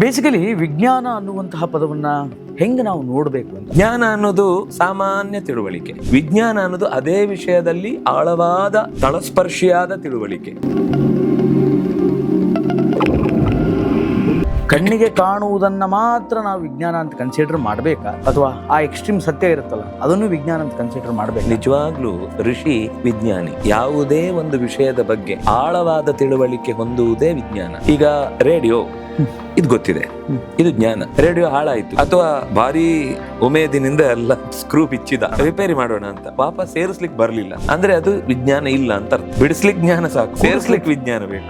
Basically ವಿಜ್ಞಾನ ಅನ್ನುವಂತಹ ಪದವನ್ನ ಹೆಂಗೆ ನಾವು ನೋಡಬೇಕು ಅಂತ. ಜ್ಞಾನ ಅನ್ನೋದು ಸಾಮಾನ್ಯ ತಿಳುವಳಿಕೆ, ವಿಜ್ಞಾನ ಅನ್ನೋದು ಅದೇ ವಿಷಯದಲ್ಲಿ ಆಳವಾದ ತಳಸ್ಪರ್ಶಿಯಾದ ತಿಳುವಳಿಕೆ. ಕಣ್ಣಿಗೆ ಕಾಣುವುದನ್ನ ಮಾತ್ರ ನಾವು ವಿಜ್ಞಾನ ಅಂತ ಕನ್ಸಿಡರ್ ಮಾಡಬೇಕಾ, ಅಥವಾ ಆ ಎಕ್ಸ್ಟ್ರೀಮ್ ಸತ್ಯ ಇರುತ್ತಲ್ಲ ಅದನ್ನು ವಿಜ್ಞಾನ ಅಂತ ಕನ್ಸಿಡರ್ ಮಾಡಬೇಕು? ನಿಜವಾಗ್ಲೂ ಋಷಿ ವಿಜ್ಞಾನಿ. ಯಾವುದೇ ಒಂದು ವಿಷಯದ ಬಗ್ಗೆ ಆಳವಾದ ತಿಳುವಳಿಕೆ ಹೊಂದುವುದೇ ವಿಜ್ಞಾನ. ಈಗ ರೇಡಿಯೋ ಇದು ಗೊತ್ತಿದೆ, ಇದು ಜ್ಞಾನ. ರೇಡಿಯೋ ಹಾಳಾಯ್ತು ಅಥವಾ ಭಾರಿ ಉಮೇದಿನಿಂದ ಎಲ್ಲ ಸ್ಕ್ರೂ ಬಿಚ್ಚಿದ, ರಿಪೇರಿ ಮಾಡೋಣ ಅಂತ ವಾಪಸ್ ಸೇರಿಸ್ಲಿಕ್ಕೆ ಬರ್ಲಿಲ್ಲ ಅಂದ್ರೆ ಅದು ವಿಜ್ಞಾನ ಇಲ್ಲ ಅಂತ ಅರ್ಥ. ಬಿಡಿಸ್ಲಿಕ್ಕೆ ಜ್ಞಾನ ಸಾಕು, ಸೇರಿಸ್ಲಿಕ್ಕೆ ವಿಜ್ಞಾನ ಬೇಕು.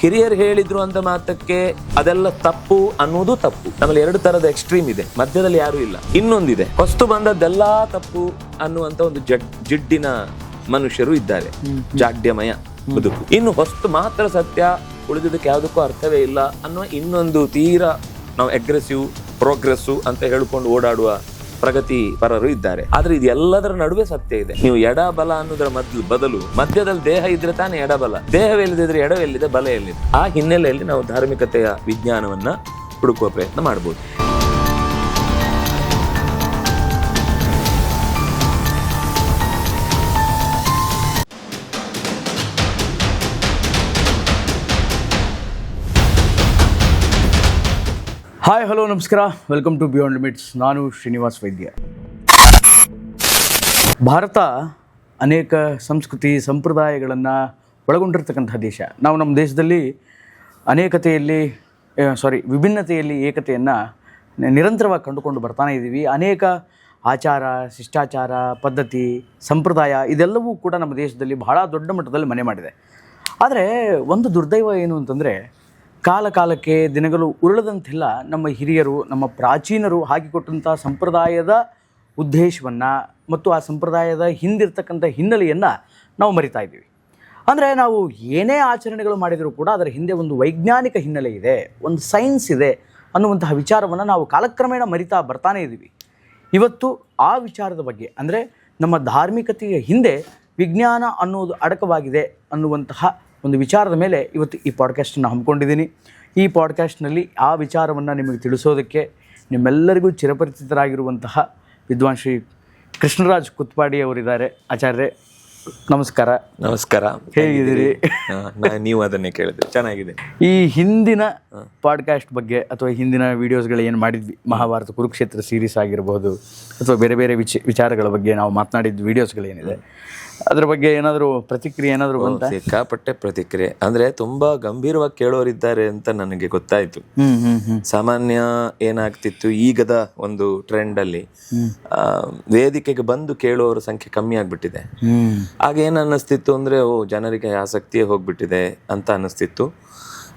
ಹಿರಿಯರು ಹೇಳಿದ್ರು ಅಂತ ಮಾತಕ್ಕೆ ಅದೆಲ್ಲ ತಪ್ಪು ಅನ್ನೋದು ತಪ್ಪು. ನಮ್ಮಲ್ಲಿ ಎರಡು ತರದ ಎಕ್ಸ್ಟ್ರೀಮ್ ಇದೆ, ಮಧ್ಯದಲ್ಲಿ ಯಾರು ಇಲ್ಲ. ಇನ್ನೊಂದಿದೆ, ಹೊಸ್ತು ಬಂದದ್ದೆಲ್ಲಾ ತಪ್ಪು ಅನ್ನುವಂತ ಒಂದು ಜಿಡ್ಡಿನ ಮನುಷ್ಯರು ಇದ್ದಾರೆ, ಜಾಡ್ಯಮಯ ಬದುಕು. ಇನ್ನು ಹೊಸ್ತು ಮಾತ್ರ ಸತ್ಯ, ಉಳಿದಕ್ಕೆ ಯಾವುದಕ್ಕೂ ಅರ್ಥವೇ ಇಲ್ಲ ಅನ್ನುವ ಇನ್ನೊಂದು ತೀರಾ ನಾವು ಅಗ್ರೆಸಿವ್ ಪ್ರೋಗ್ರೆಸ್ಸಿವ್ ಅಂತ ಹೇಳ್ಕೊಂಡು ಓಡಾಡುವ ಪ್ರಗತಿ ಪರರು ಇದ್ದಾರೆ. ಆದ್ರೆ ಇದೆಲ್ಲದರ ನಡುವೆ ಸತ್ಯ ಇದೆ. ನೀವು ಎಡ ಬಲ ಅನ್ನೋದರ ಬದಲು ಮಧ್ಯದಲ್ಲಿ ದೇಹ ಇದ್ರೆ ತಾನೇ ಎಡಬಲ, ದೇಹವೆಲ್ಲಿದ್ರೆ ಎಡವೆಲ್ಲಿದೆ, ಬಲ ಎಲ್ಲಿದೆ. ಆ ಹಿನ್ನೆಲೆಯಲ್ಲಿ ನಾವು ಧಾರ್ಮಿಕತೆಯ ವಿಜ್ಞಾನವನ್ನ ಹುಡುಕುವ ಪ್ರಯತ್ನ ಮಾಡಬಹುದು. ಹಾಯ್, ಹಲೋ, ನಮಸ್ಕಾರ. Welcome to beyond limits. ನಾನು ಶ್ರೀನಿವಾಸ್ ವೈದ್ಯ. ಭಾರತ ಅನೇಕ ಸಂಸ್ಕೃತಿ ಸಂಪ್ರದಾಯಗಳನ್ನು ಒಳಗೊಂಡಿರ್ತಕ್ಕಂಥ ದೇಶ. ನಾವು ನಮ್ಮ ದೇಶದಲ್ಲಿ ವಿಭಿನ್ನತೆಯಲ್ಲಿ ಏಕತೆಯನ್ನು ನಿರಂತರವಾಗಿ ಕಂಡುಕೊಂಡು ಬರ್ತಾನೆ ಇದ್ದೀವಿ. ಅನೇಕ ಆಚಾರ, ಶಿಷ್ಟಾಚಾರ, ಪದ್ಧತಿ, ಸಂಪ್ರದಾಯ ಇದೆಲ್ಲವೂ ಕೂಡ ನಮ್ಮ ದೇಶದಲ್ಲಿ ಬಹಳ ದೊಡ್ಡ ಮಟ್ಟದಲ್ಲಿ ಮನೆ ಮಾಡಿದೆ. ಆದರೆ ಒಂದು ದುರ್ದೈವ ಏನು ಅಂತಂದರೆ, ಕಾಲಕ್ಕೆ ದಿನಗಳು ಉರುಳದಂತೆಲ್ಲ ನಮ್ಮ ಹಿರಿಯರು, ನಮ್ಮ ಪ್ರಾಚೀನರು ಹಾಕಿಕೊಟ್ಟಂಥ ಸಂಪ್ರದಾಯದ ಉದ್ದೇಶವನ್ನು ಮತ್ತು ಆ ಸಂಪ್ರದಾಯದ ಹಿಂದಿರ್ತಕ್ಕಂಥ ಹಿನ್ನೆಲೆಯನ್ನು ನಾವು ಮರಿತಾ ಇದ್ದೀವಿ. ಅಂದರೆ ನಾವು ಏನೇ ಆಚರಣೆಗಳು ಮಾಡಿದರೂ ಕೂಡ ಅದರ ಹಿಂದೆ ಒಂದು ವೈಜ್ಞಾನಿಕ ಹಿನ್ನೆಲೆ ಇದೆ, ಒಂದು ಸೈನ್ಸ್ ಇದೆ ಅನ್ನುವಂತಹ ವಿಚಾರವನ್ನು ನಾವು ಕಾಲಕ್ರಮೇಣ ಮರಿತಾ ಬರ್ತಾನೇ ಇದ್ದೀವಿ. ಇವತ್ತು ಆ ವಿಚಾರದ ಬಗ್ಗೆ, ಅಂದರೆ ನಮ್ಮ ಧಾರ್ಮಿಕತೆಯ ಹಿಂದೆ ವಿಜ್ಞಾನ ಅನ್ನೋದು ಅಡಕವಾಗಿದೆ ಅನ್ನುವಂತಹ ಒಂದು ವಿಚಾರದ ಮೇಲೆ ಇವತ್ತು ಈ ಪಾಡ್ಕಾಸ್ಟನ್ನು ಹಮ್ಮಿಕೊಂಡಿದ್ದೀನಿ. ಈ ಪಾಡ್ಕಾಸ್ಟ್ನಲ್ಲಿ ಆ ವಿಚಾರವನ್ನು ನಿಮಗೆ ತಿಳಿಸೋದಕ್ಕೆ ನಿಮ್ಮೆಲ್ಲರಿಗೂ ಚಿರಪರಿಚಿತರಾಗಿರುವಂತಹ ವಿದ್ವಾನ್ ಶ್ರೀ ಕೃಷ್ಣರಾಜ್ ಕುತ್ಪಾಡಿ ಅವರಿದ್ದಾರೆ. ಆಚಾರ್ಯರೇ, ನಮಸ್ಕಾರ. ನಮಸ್ಕಾರ. ಹೇಗಿದ್ದೀರಿ? ನೀವು ಅದನ್ನೇ ಕೇಳಿದ್ರೆ ಚೆನ್ನಾಗಿದೆ. ಈ ಹಿಂದಿನ ಪಾಡ್ಕಾಸ್ಟ್ ಬಗ್ಗೆ ಅಥವಾ ಹಿಂದಿನ ವಿಡಿಯೋಸ್ಗಳು ಏನು ಮಾಡಿದ್ವಿ, ಮಹಾಭಾರತ ಕುರುಕ್ಷೇತ್ರ ಸೀರೀಸ್ ಆಗಿರ್ಬೋದು ಅಥವಾ ಬೇರೆ ಬೇರೆ ವಿಚಾರಗಳ ಬಗ್ಗೆ ನಾವು ಮಾತನಾಡಿದ ವಿಡಿಯೋಸ್ಗಳೇನಿದೆ, ಅದ್ರ ಬಗ್ಗೆ ಏನಾದರೂ ಪ್ರತಿಕ್ರಿಯೆ ಏನಾದರೂ ಬಂತ? ಸಿಕ್ಕಾಪಟ್ಟೆ ಪ್ರತಿಕ್ರಿಯೆ. ಅಂದ್ರೆ ತುಂಬಾ ಗಂಭೀರವಾಗಿ ಕೇಳೋರಿದ್ದಾರೆ ಅಂತ ನನಗೆ ಗೊತ್ತಾಯ್ತು. ಸಾಮಾನ್ಯ ಏನಾಗ್ತಿತ್ತು, ಈಗದ ಒಂದು ಟ್ರೆಂಡ್ ಅಲ್ಲಿ ವೇದಿಕೆಗೆ ಬಂದು ಕೇಳೋರ ಸಂಖ್ಯೆ ಕಮ್ಮಿ ಆಗ್ಬಿಟ್ಟಿದೆ. ಆಗ ಏನ್ ಅನ್ನಿಸ್ತಿತ್ತು ಅಂದ್ರೆ, ಜನರಿಗೆ ಆಸಕ್ತಿಯೇ ಹೋಗ್ಬಿಟ್ಟಿದೆ ಅಂತ ಅನ್ನಿಸ್ತಿತ್ತು.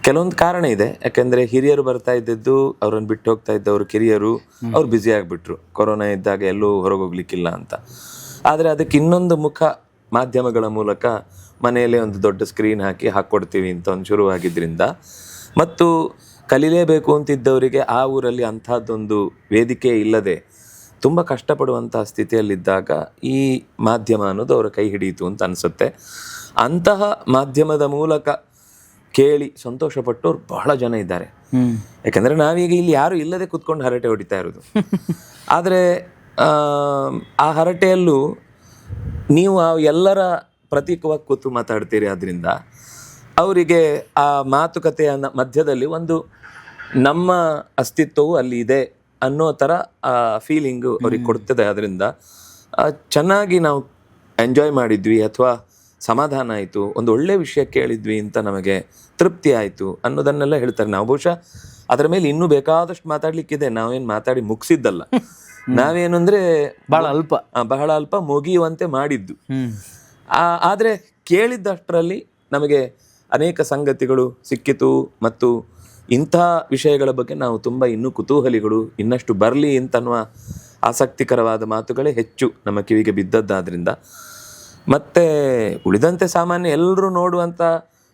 ಕೆಲವೊಂದು ಕಾರಣ ಇದೆ, ಯಾಕಂದ್ರೆ ಹಿರಿಯರು ಬರ್ತಾ ಇದ್ದದ್ದು, ಅವ್ರನ್ನ ಬಿಟ್ಟು ಹೋಗ್ತಾ ಇದ್ದವ್ರು ಕಿರಿಯರು, ಅವ್ರು ಬ್ಯುಸಿ ಆಗ್ಬಿಟ್ರು. ಕೊರೋನಾ ಇದ್ದಾಗ ಎಲ್ಲೂ ಹೊರಗೋಗ್ಲಿಕ್ಕಿಲ್ಲ ಅಂತ. ಆದ್ರೆ ಅದಕ್ಕೆ ಇನ್ನೊಂದು ಮುಖ ಮಾಧ್ಯಮಗಳ ಮೂಲಕ ಮನೆಯಲ್ಲೇ ಒಂದು ದೊಡ್ಡ ಸ್ಕ್ರೀನ್ ಹಾಕ್ಕೊಡ್ತೀವಿ ಅಂತ ಒಂದು ಶುರುವಾಗಿದ್ದರಿಂದ, ಮತ್ತು ಕಲಿಲೇಬೇಕು ಅಂತಿದ್ದವರಿಗೆ ಆ ಊರಲ್ಲಿ ಅಂಥದ್ದೊಂದು ವೇದಿಕೆ ಇಲ್ಲದೆ ತುಂಬ ಕಷ್ಟಪಡುವಂತಹ ಸ್ಥಿತಿಯಲ್ಲಿದ್ದಾಗ ಈ ಮಾಧ್ಯಮ ಅನ್ನೋದು ಅವರ ಕೈ ಹಿಡಿಯಿತು ಅಂತ ಅನಿಸುತ್ತೆ. ಅಂತಹ ಮಾಧ್ಯಮದ ಮೂಲಕ ಕೇಳಿ ಸಂತೋಷಪಟ್ಟವ್ರು ಬಹಳ ಜನ ಇದ್ದಾರೆ. ಯಾಕಂದರೆ ನಾವೀಗ ಇಲ್ಲಿ ಯಾರು ಇಲ್ಲದೆ ಕುತ್ಕೊಂಡು ಹರಟೆ ಹೊಡಿತಾ ಇರೋದು. ಆದರೆ ಆ ಹರಟೆಯಲ್ಲೂ ನೀವು ಎಲ್ಲರ ಪ್ರತೀಕವಾಗಿ ಕೂತು ಮಾತಾಡ್ತೀರಿ. ಆದ್ದರಿಂದ ಅವರಿಗೆ ಆ ಮಾತುಕತೆಯ ಮಧ್ಯದಲ್ಲಿ ಒಂದು ನಮ್ಮ ಅಸ್ತಿತ್ವವು ಅಲ್ಲಿ ಇದೆ ಅನ್ನೋ ಥರ ಆ ಫೀಲಿಂಗು ಅವ್ರಿಗೆ ಕೊಡ್ತದೆ. ಅದರಿಂದ ಚೆನ್ನಾಗಿ ನಾವು ಎಂಜಾಯ್ ಮಾಡಿದ್ವಿ ಅಥವಾ ಸಮಾಧಾನ ಆಯಿತು, ಒಂದು ಒಳ್ಳೆ ವಿಷಯ ಕೇಳಿದ್ವಿ ಅಂತ ನಮಗೆ ತೃಪ್ತಿ ಆಯಿತು ಅನ್ನೋದನ್ನೆಲ್ಲ ಹೇಳ್ತಾರೆ. ನಾವು ಬಹುಶಃ ಅದರ ಮೇಲೆ ಇನ್ನೂ ಬೇಕಾದಷ್ಟು ಮಾತಾಡ್ಲಿಕ್ಕಿದೆ, ನಾವೇನು ಮಾತಾಡಿ ಮುಗಿಸಿದ್ದಲ್ಲ. ನಾವೇನು ಅಂದ್ರೆ ಬಹಳ ಅಲ್ಪ ಮುಗಿಯುವಂತೆ ಮಾಡಿದ್ದು. ಆದ್ರೆ ಕೇಳಿದ್ದಷ್ಟರಲ್ಲಿ ನಮಗೆ ಅನೇಕ ಸಂಗತಿಗಳು ಸಿಕ್ಕಿತು, ಮತ್ತು ಇಂಥ ವಿಷಯಗಳ ಬಗ್ಗೆ ನಾವು ತುಂಬಾ ಇನ್ನೂ ಕುತೂಹಲಿಗಳು, ಇನ್ನಷ್ಟು ಬರಲಿ ಅಂತನ್ನುವ ಆಸಕ್ತಿಕರವಾದ ಮಾತುಗಳೇ ಹೆಚ್ಚು ನಮ್ಮ ಕಿವಿಗೆ ಬಿದ್ದದ್ದಾದ್ರಿಂದ. ಮತ್ತೆ ಉಳಿದಂತೆ ಸಾಮಾನ್ಯ ಎಲ್ಲರೂ ನೋಡುವಂತ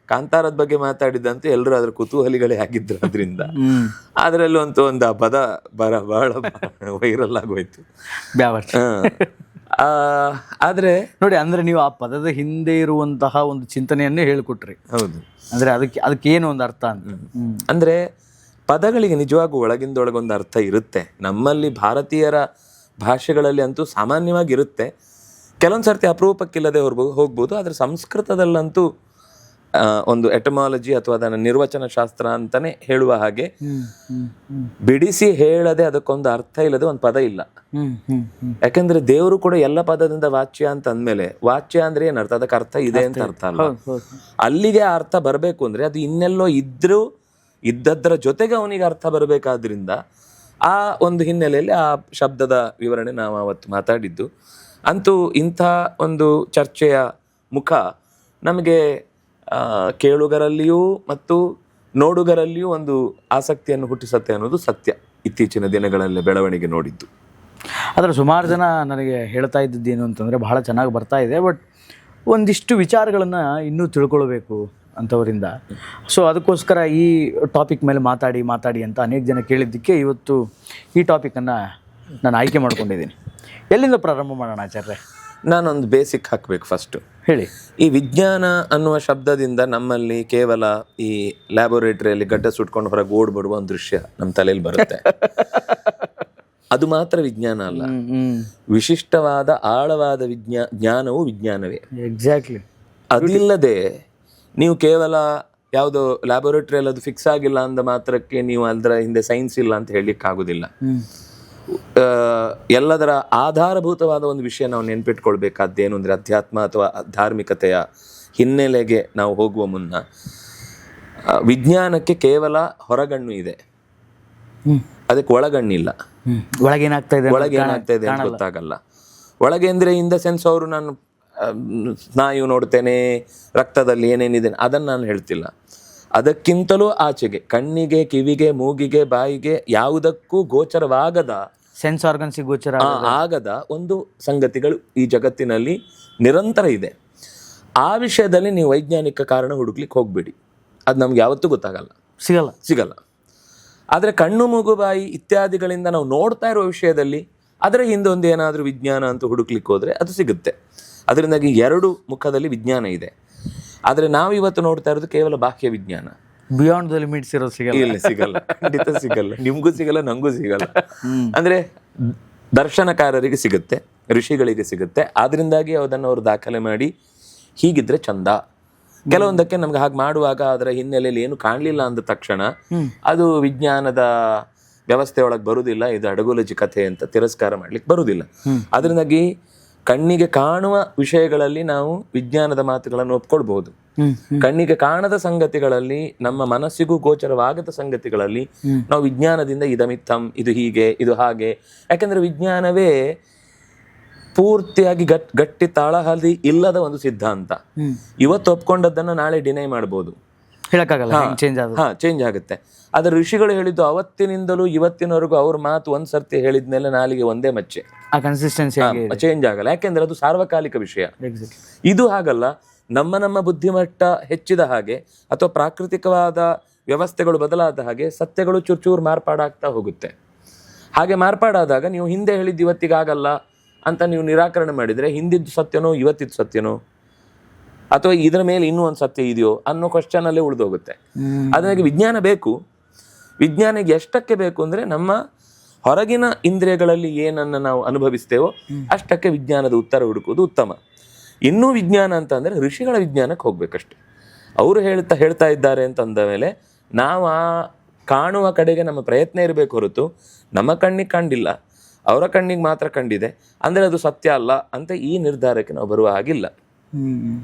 ಕಾಂತಾರದ ಬಗ್ಗೆ ಮಾತಾಡಿದಂತೆ ಎಲ್ಲರೂ ಅದ್ರ ಕುತೂಹಲಿಗಳೇ ಆಗಿದ್ರು. ಅದರಿಂದ ಅದರಲ್ಲೂ ಅಂತೂ ಒಂದು ಆ ಪದ ಬಹಳ ವೈರಲ್ ಆಗೋಯ್ತು. ಆದ್ರೆ ನೋಡಿ, ಅಂದ್ರೆ ನೀವು ಆ ಪದದ ಹಿಂದೆ ಇರುವಂತಹ ಒಂದು ಚಿಂತನೆಯನ್ನೇ ಹೇಳಿಕೊಟ್ರಿ. ಹೌದು, ಅಂದ್ರೆ ಅದಕ್ಕೆ ಏನು ಒಂದು ಅರ್ಥ ಅಂತ. ಅಂದ್ರೆ ಪದಗಳಿಗೆ ನಿಜವಾಗೂ ಒಳಗಿಂದೊಳಗೊಂದು ಅರ್ಥ ಇರುತ್ತೆ. ನಮ್ಮಲ್ಲಿ ಭಾರತೀಯರ ಭಾಷೆಗಳಲ್ಲಿ ಅಂತೂ ಸಾಮಾನ್ಯವಾಗಿ ಇರುತ್ತೆ, ಕೆಲವೊಂದು ಸರ್ತಿ ಅಪರೂಪಕ್ಕಿಲ್ಲದೆ ಹೋಗ್ಬೋದು. ಆದರೆ ಸಂಸ್ಕೃತದಲ್ಲಂತೂ ಒಂದು ಎಟಮಾಲಜಿ ಅಥವಾ ಅದನ್ನ ನಿರ್ವಚನ ಶಾಸ್ತ್ರ ಅಂತಾನೆ ಹೇಳುವ ಹಾಗೆ ಬಿಡಿಸಿ ಹೇಳದೆ ಅದಕ್ಕೊಂದು ಅರ್ಥ ಇಲ್ಲದೆ ಒಂದು ಪದ ಇಲ್ಲ. ಯಾಕಂದ್ರೆ ದೇವರು ಕೂಡ ಎಲ್ಲ ಪದದಿಂದ ವಾಚ್ಯ ಅಂತ ಅಂದ್ಮೇಲೆ, ವಾಚ್ಯ ಅಂದ್ರೆ ಏನರ್ಥ? ಅದಕ್ಕೆ ಅರ್ಥ ಇದೆ ಅಂತ ಅರ್ಥ ಅಲ್ಲ. ಅಲ್ಲಿಗೆ ಆ ಅರ್ಥ ಬರಬೇಕು ಅಂದ್ರೆ ಅದು ಇನ್ನೆಲ್ಲೋ ಇದ್ದದ್ರ ಜೊತೆಗೆ ಅವನಿಗೆ ಅರ್ಥ ಬರಬೇಕಾದ್ರಿಂದ ಆ ಒಂದು ಹಿನ್ನೆಲೆಯಲ್ಲಿ ಆ ಶಬ್ದದ ವಿವರಣೆ ನಾವು ಅವತ್ತು ಮಾತಾಡಿದ್ದು. ಅಂತೂ ಇಂಥ ಒಂದು ಚರ್ಚೆಯ ಮುಖ ನಮಗೆ ಕೇಳುಗರಲ್ಲಿಯೂ ಮತ್ತು ನೋಡುಗರಲ್ಲಿಯೂ ಒಂದು ಆಸಕ್ತಿಯನ್ನು ಹುಟ್ಟಿಸುತ್ತೆ ಅನ್ನೋದು ಸತ್ಯ. ಇತ್ತೀಚಿನ ದಿನಗಳಲ್ಲಿ ಬೆಳವಣಿಗೆ ನೋಡಿದ್ದು. ಆದರೆ ಸುಮಾರು ಜನ ನನಗೆ ಹೇಳ್ತಾ ಇದ್ದದ್ದೇನು ಅಂತಂದರೆ, ಬಹಳ ಚೆನ್ನಾಗಿ ಬರ್ತಾ ಇದೆ, ಬಟ್ ಒಂದಿಷ್ಟು ವಿಚಾರಗಳನ್ನು ಇನ್ನೂ ತಿಳ್ಕೊಳ್ಬೇಕು ಅಂಥವರಿಂದ. ಸೊ ಅದಕ್ಕೋಸ್ಕರ ಈ ಟಾಪಿಕ್ ಮೇಲೆ ಮಾತಾಡಿ ಅಂತ ಅನೇಕ ಜನ ಕೇಳಿದ್ದಕ್ಕೆ ಇವತ್ತು ಈ ಟಾಪಿಕನ್ನು ನಾನು ಆಯ್ಕೆ ಮಾಡ್ಕೊಂಡಿದ್ದೀನಿ. ಎಲ್ಲಿಂದ ಪ್ರಾರಂಭ ಮಾಡೋಣ ಆಚಾರ್ಯ? ನಾನೊಂದು ಬೇಸಿಕ್ ಹಾಕಬೇಕು ಫಸ್ಟು. ಹೇಳಿ. ಈ ವಿಜ್ಞಾನ ಅನ್ನುವ ಶಬ್ದದಿಂದ ನಮ್ಮಲ್ಲಿ ಕೇವಲ ಈ ಲ್ಯಾಬೋರೇಟರಿಯಲ್ಲಿ ಗಡ್ಡ ಸುಟ್ಕೊಂಡು ಹೊರಗೆ ಓಡ್ಬಿಡುವ ಒಂದು ದೃಶ್ಯ ನಮ್ಮ ತಲೆಯಲ್ಲಿ ಬರುತ್ತೆ. ಅದು ಮಾತ್ರ ವಿಜ್ಞಾನ ಅಲ್ಲ, ವಿಶಿಷ್ಟವಾದ ಆಳವಾದ ಜ್ಞಾನವು ವಿಜ್ಞಾನವೇ. ಎಕ್ಸಾಕ್ಟ್ಲಿ. ಅದಿಲ್ಲದೆ ನೀವು ಕೇವಲ ಯಾವುದೋ ಲ್ಯಾಬೋರೇಟರಿಯಲ್ಲಿ ಅದು ಫಿಕ್ಸ್ ಆಗಿಲ್ಲ ಅಂದ ಮಾತ್ರಕ್ಕೆ ನೀವು ಅದರ ಹಿಂದೆ ಸೈನ್ಸ್ ಇಲ್ಲ ಅಂತ ಹೇಳಲಿಕ್ಕಾಗೋದಿಲ್ಲ. ಎಲ್ಲದರ ಆಧಾರಭೂತವಾದ ಒಂದು ವಿಷಯ ನಾವು ನೆನ್ಪಿಟ್ಕೊಳ್ಬೇಕಾದ್ದೇನು ಅಂದರೆ, ಅಧ್ಯಾತ್ಮ ಅಥವಾ ಧಾರ್ಮಿಕತೆಯ ಹಿನ್ನೆಲೆಗೆ ನಾವು ಹೋಗುವ ಮುನ್ನ ವಿಜ್ಞಾನಕ್ಕೆ ಕೇವಲ ಹೊರಗಣ್ಣು ಇದೆ, ಅದಕ್ಕೆ ಒಳಗಣ್ಣಿಲ್ಲ. ಒಳಗೇನಾಗ್ತಾ ಇದೆ ಅಂತ ಗೊತ್ತಾಗಲ್ಲ. ಒಳಗೆ ಅಂದರೆ ಇನ್ ದ ಸೆನ್ಸ್ ಅವರು ನಾನು ಸ್ನಾಯು ನೋಡ್ತೇನೆ, ರಕ್ತದಲ್ಲಿ ಏನೇನಿದೆ ಅದನ್ನು ನಾನು ಹೇಳ್ತಿಲ್ಲ. ಅದಕ್ಕಿಂತಲೂ ಆಚೆಗೆ ಕಣ್ಣಿಗೆ, ಕಿವಿಗೆ, ಮೂಗಿಗೆ, ಬಾಯಿಗೆ ಯಾವುದಕ್ಕೂ ಗೋಚರವಾಗದ, ಸೆನ್ಸ್ ಆರ್ಗನ್ಸಿಗೆ ಗೋಚರ ಆಗದ ಒಂದು ಸಂಗತಿಗಳು ಈ ಜಗತ್ತಿನಲ್ಲಿ ನಿರಂತರ ಇದೆ. ಆ ವಿಷಯದಲ್ಲಿ ನೀವು ವೈಜ್ಞಾನಿಕ ಕಾರಣ ಹುಡುಕ್ಲಿಕ್ಕೆ ಹೋಗ್ಬೇಡಿ, ಅದು ನಮ್ಗೆ ಯಾವತ್ತೂ ಗೊತ್ತಾಗಲ್ಲ, ಸಿಗಲ್ಲ. ಆದರೆ ಕಣ್ಣು, ಮೂಗು, ಬಾಯಿ ಇತ್ಯಾದಿಗಳಿಂದ ನಾವು ನೋಡ್ತಾ ಇರುವ ವಿಷಯದಲ್ಲಿ ಅದರ ಹಿಂದೆ ಒಂದು ಏನಾದರೂ ವಿಜ್ಞಾನ ಅಂತ ಹುಡುಕ್ಲಿಕ್ಕೆ ಹೋದರೆ ಅದು ಸಿಗುತ್ತೆ. ಅದರಿಂದಾಗಿ ಎರಡು ಮುಖದಲ್ಲಿ ವಿಜ್ಞಾನ ಇದೆ. ಆದರೆ ನಾವು ಇವತ್ತು ನೋಡ್ತಾ ಇರೋದು ಕೇವಲ ಬಾಹ್ಯ ವಿಜ್ಞಾನ. ಬಿಯಾಂಡ್ ದ ಲಿಮಿಟ್ಸ್ ಇರೋದು ಸಿಗಲ್ಲ, ಖಂಡಿತ ಸಿಗಲ್ಲ. ನಿಮ್ಗೂ ಸಿಗಲ್ಲ, ನಂಗೂ ಸಿಗಲ್ಲ. ಅಂದ್ರೆ ದರ್ಶನಕಾರರಿಗೆ ಸಿಗುತ್ತೆ, ಋಷಿಗಳಿಗೆ ಸಿಗುತ್ತೆ. ಆದ್ರಿಂದಾಗಿ ಅದನ್ನು ಅವರು ದಾಖಲೆ ಮಾಡಿ ಹೀಗಿದ್ರೆ ಚಂದ. ಕೆಲವೊಂದಕ್ಕೆ ನಮ್ಗೆ ಹಾಗೆ ಮಾಡುವಾಗ ಅದರ ಹಿನ್ನೆಲೆಯಲ್ಲಿ ಏನು ಕಾಣಲಿಲ್ಲ ಅಂದ ತಕ್ಷಣ ಅದು ವಿಜ್ಞಾನದ ವ್ಯವಸ್ಥೆ ಒಳಗೆ ಬರುವುದಿಲ್ಲ, ಇದು ಅಡಗುಲಜಿ ಕಥೆ ಅಂತ ತಿರಸ್ಕಾರ ಮಾಡ್ಲಿಕ್ಕೆ ಬರುವುದಿಲ್ಲ. ಅದರಿಂದಾಗಿ ಕಣ್ಣಿಗೆ ಕಾಣುವ ವಿಷಯಗಳಲ್ಲಿ ನಾವು ವಿಜ್ಞಾನದ ಮಾತುಗಳನ್ನು ಒಪ್ಕೊಳ್ಬಹುದು. ಕಣ್ಣಿಗೆ ಕಾಣದ ಸಂಗತಿಗಳಲ್ಲಿ, ನಮ್ಮ ಮನಸ್ಸಿಗೂ ಗೋಚರವಾಗದ ಸಂಗತಿಗಳಲ್ಲಿ ನಾವು ವಿಜ್ಞಾನದಿಂದ ಇದಮಿತ್ತಂ, ಇದು ಹೀಗೆ, ಇದು ಹಾಗೆ. ಯಾಕೆಂದ್ರೆ ವಿಜ್ಞಾನವೇ ಪೂರ್ತಿಯಾಗಿ ಗಟ್ಟಿ ತಾಳಹಲ್ಲಿ ಇಲ್ಲದ ಒಂದು ಸಿದ್ಧಾಂತ. ಇವತ್ತು ಒಪ್ಕೊಂಡದ್ದನ್ನು ನಾಳೆ ಡಿನೈ ಮಾಡ್ಬೋದು, ಹೇಳಕ್ಕಾಗಲ್ಲ, ಚೇಂಜ್ ಆಗುತ್ತೆ. ಆದ್ರೆ ಋಷಿಗಳು ಹೇಳಿದ್ದು ಅವತ್ತಿನಿಂದಲೂ ಇವತ್ತಿನವರೆಗೂ ಅವ್ರ ಮಾತು ಒಂದ್ ಸರ್ತಿ ಹೇಳಿದ್ಮೇಲೆ ನಾಲಿಗೆ ಒಂದೇ ಮಚ್ಚೆ, ಕನ್ಸಿಸ್ಟೆನ್ಸಿ ಚೇಂಜ್ ಆಗಲ್ಲ. ಯಾಕೆಂದ್ರೆ ಅದು ಸಾರ್ವಕಾಲಿಕ ವಿಷಯ. ಇದು ಹಾಗಲ್ಲ. ನಮ್ಮ ಬುದ್ಧಿಮಟ್ಟ ಹೆಚ್ಚಿದ ಹಾಗೆ ಅಥವಾ ಪ್ರಾಕೃತಿಕವಾದ ವ್ಯವಸ್ಥೆಗಳು ಬದಲಾದ ಹಾಗೆ ಸತ್ಯಗಳು ಚೂರು ಮಾರ್ಪಾಡಾಗ್ತಾ ಹೋಗುತ್ತೆ. ಹಾಗೆ ಮಾರ್ಪಾಡಾದಾಗ ನೀವು ಹಿಂದೆ ಹೇಳಿದ್ದು ಇವತ್ತಿಗಾಗಲ್ಲ ಅಂತ ನೀವು ನಿರಾಕರಣೆ ಮಾಡಿದ್ರೆ ಹಿಂದಿದ್ದು ಸತ್ಯನೋ ಇವತ್ತಿದ್ದು ಸತ್ಯನೋ ಅಥವಾ ಇದರ ಮೇಲೆ ಇನ್ನೂ ಒಂದು ಸತ್ಯ ಇದೆಯೋ ಅನ್ನೋ ಕ್ವಶನ್ ಅಲ್ಲೇ ಉಳಿದೋಗುತ್ತೆ. ಅದಕ್ಕೆ ವಿಜ್ಞಾನ ಬೇಕು. ವಿಜ್ಞಾನಿಗೆ ಎಷ್ಟಕ್ಕೆ ಬೇಕು ಅಂದ್ರೆ ನಮ್ಮ ಹೊರಗಿನ ಇಂದ್ರಿಯಗಳಲ್ಲಿ ಏನನ್ನು ನಾವು ಅನುಭವಿಸ್ತೇವೋ ಅಷ್ಟಕ್ಕೆ ವಿಜ್ಞಾನದ ಉತ್ತರ ಹುಡುಕುವುದು ಉತ್ತಮ. ಇನ್ನೂ ವಿಜ್ಞಾನ ಅಂತ ಅಂದ್ರೆ ಋಷಿಗಳ ವಿಜ್ಞಾನಕ್ಕೆ ಹೋಗ್ಬೇಕಷ್ಟೆ. ಅವರು ಹೇಳ್ತಾ ಇದ್ದಾರೆ ಅಂತ ಅಂದ ಮೇಲೆ ನಾವು ಆ ಕಾಣುವ ಕಡೆಗೆ ನಮ್ಮ ಪ್ರಯತ್ನ ಇರಬೇಕು ಹೊರತು ನಮ್ಮ ಕಣ್ಣಿಗೆ ಕಂಡಿಲ್ಲ, ಅವರ ಕಣ್ಣಿಗೆ ಮಾತ್ರ ಕಂಡಿದೆ ಅಂದ್ರೆ ಅದು ಸತ್ಯ ಅಲ್ಲ ಅಂತ ಈ ನಿರ್ಧಾರಕ್ಕೆ ನಾವು ಬರುವ ಹಾಗಿಲ್ಲ.